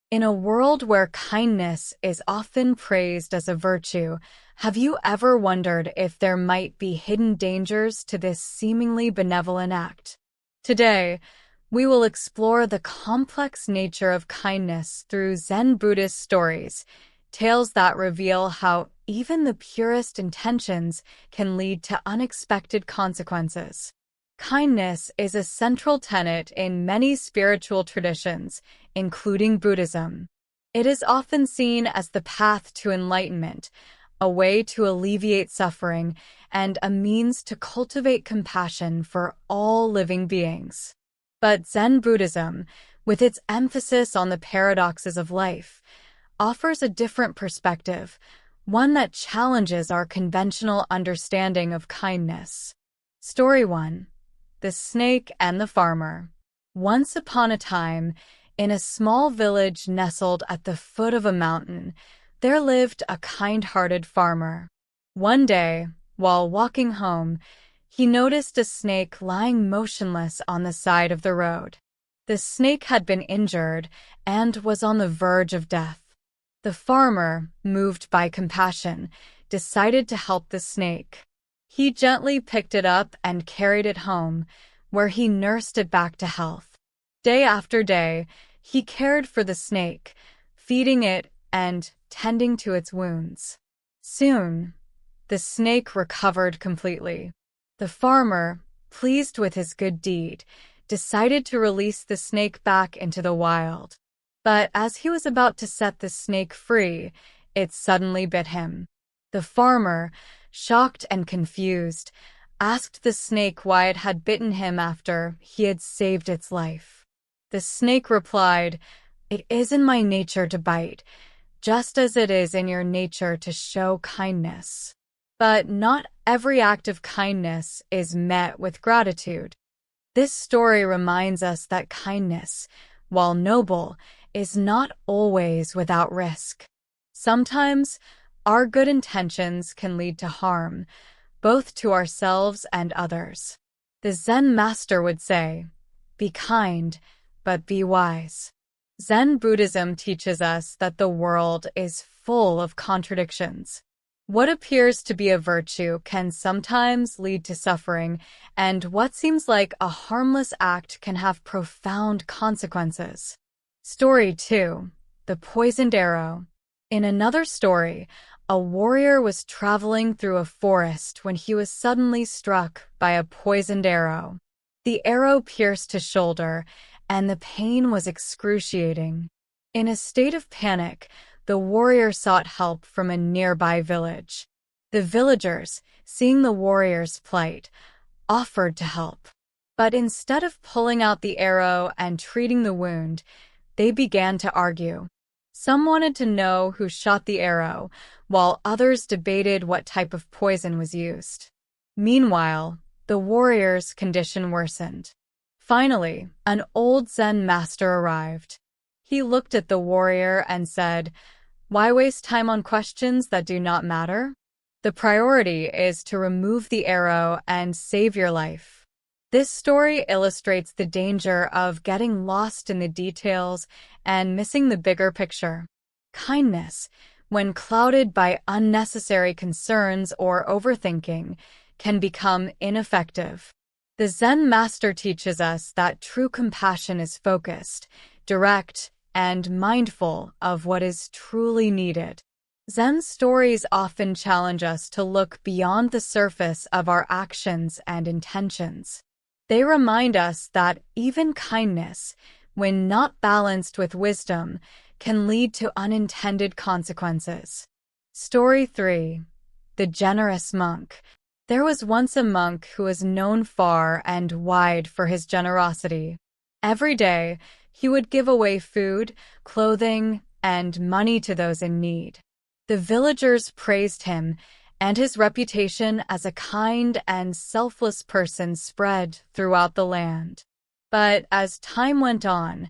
In a world where kindness is often praised as a virtue, have you ever wondered if there might be hidden dangers to this seemingly benevolent act? Today, we will explore the complex nature of kindness through Zen Buddhist stories, tales that reveal how even the purest intentions can lead to unexpected consequences. Kindness is a central tenet in many spiritual traditions, including Buddhism. It is often seen as the path to enlightenment, a way to alleviate suffering, and a means to cultivate compassion for all living beings. But Zen Buddhism, with its emphasis on the paradoxes of life, offers a different perspective, one that challenges our conventional understanding of kindness. Story 1. The Snake and the Farmer. Once upon a time, in a small village nestled at the foot of a mountain, there lived a kind-hearted farmer. One day, while walking home, he noticed a snake lying motionless on the side of the road. The snake had been injured and was on the verge of death. The farmer, moved by compassion, decided to help the snake. He gently picked it up and carried it home, where he nursed it back to health. Day after day, he cared for the snake, feeding it and tending to its wounds. Soon, the snake recovered completely. The farmer, pleased with his good deed, decided to release the snake back into the wild. But as he was about to set the snake free, it suddenly bit him. The farmer, shocked and confused, asked the snake why it had bitten him after he had saved its life. The snake replied, "It is in my nature to bite, just as it is in your nature to show kindness. But not every act of kindness is met with gratitude." This story reminds us that kindness, while noble, is not always without risk. Sometimes, our good intentions can lead to harm, both to ourselves and others. The Zen master would say, "Be kind, but be wise." Zen Buddhism teaches us that the world is full of contradictions. What appears to be a virtue can sometimes lead to suffering, and what seems like a harmless act can have profound consequences. Story 2. The Poisoned Arrow. In another story, a warrior was traveling through a forest when he was suddenly struck by a poisoned arrow. The arrow pierced his shoulder, and the pain was excruciating. In a state of panic, the warrior sought help from a nearby village. The villagers, seeing the warrior's plight, offered to help. But instead of pulling out the arrow and treating the wound, they began to argue. Some wanted to know who shot the arrow, while others debated what type of poison was used. Meanwhile, the warrior's condition worsened. Finally, an old Zen master arrived. He looked at the warrior and said, "Why waste time on questions that do not matter? The priority is to remove the arrow and save your life." This story illustrates the danger of getting lost in the details and missing the bigger picture. Kindness, when clouded by unnecessary concerns or overthinking, can become ineffective. The Zen master teaches us that true compassion is focused, direct, and mindful of what is truly needed. Zen stories often challenge us to look beyond the surface of our actions and intentions. They remind us that even kindness, when not balanced with wisdom, can lead to unintended consequences. Story 3. The Generous Monk. There was once a monk who was known far and wide for his generosity. Every day, he would give away food, clothing, and money to those in need. The villagers praised him, and his reputation as a kind and selfless person spread throughout the land. But as time went on,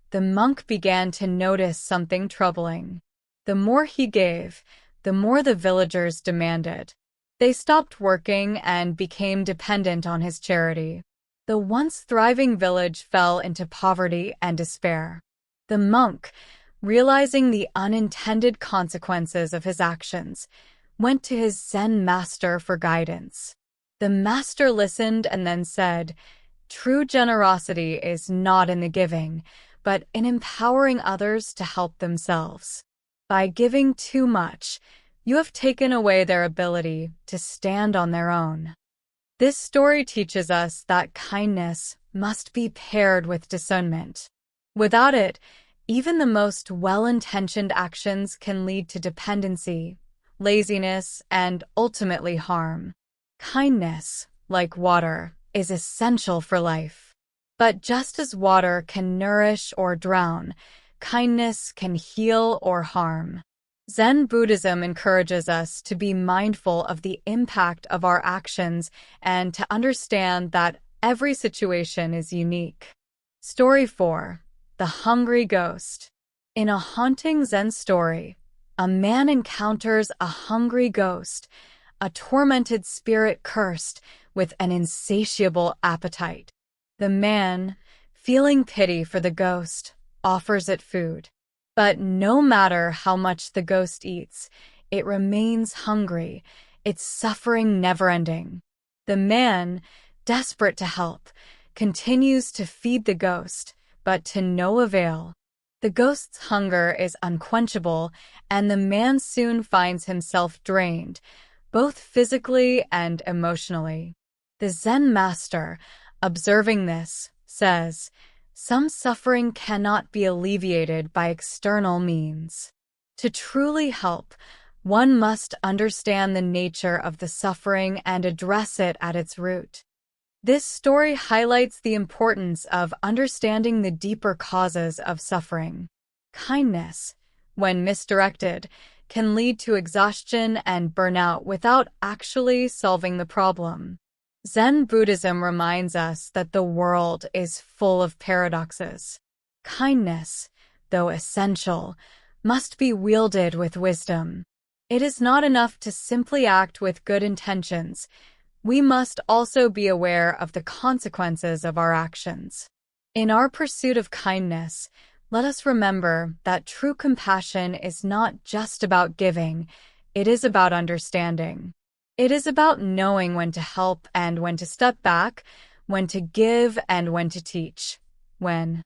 the monk began to notice something troubling. The more he gave, the more the villagers demanded. They stopped working and became dependent on his charity. The once thriving village fell into poverty and despair. The monk, realizing the unintended consequences of his actions, went to his Zen master for guidance. The master listened and then said, "True generosity is not in the giving, but in empowering others to help themselves. By giving too much, you have taken away their ability to stand on their own." This story teaches us that kindness must be paired with discernment. Without it, even the most well-intentioned actions can lead to dependency, laziness, and ultimately harm. Kindness, like water, is essential for life. But just as water can nourish or drown, kindness can heal or harm. Zen Buddhism encourages us to be mindful of the impact of our actions and to understand that every situation is unique. Story 4. The Hungry Ghost. In a haunting Zen story, a man encounters a hungry ghost, a tormented spirit cursed with an insatiable appetite. The man, feeling pity for the ghost, offers it food. But no matter how much the ghost eats, it remains hungry, its suffering never-ending. The man, desperate to help, continues to feed the ghost, but to no avail. The ghost's hunger is unquenchable, and the man soon finds himself drained, both physically and emotionally. The Zen master, observing this, says, "Some suffering cannot be alleviated by external means. To truly help, one must understand the nature of the suffering and address it at its root." This story highlights the importance of understanding the deeper causes of suffering. Kindness, when misdirected, can lead to exhaustion and burnout without actually solving the problem. Zen Buddhism reminds us that the world is full of paradoxes. Kindness, though essential, must be wielded with wisdom. It is not enough to simply act with good intentions. We must also be aware of the consequences of our actions. In our pursuit of kindness, let us remember that true compassion is not just about giving, it is about understanding. It is about knowing when to help and when to step back, when to give and when to teach, when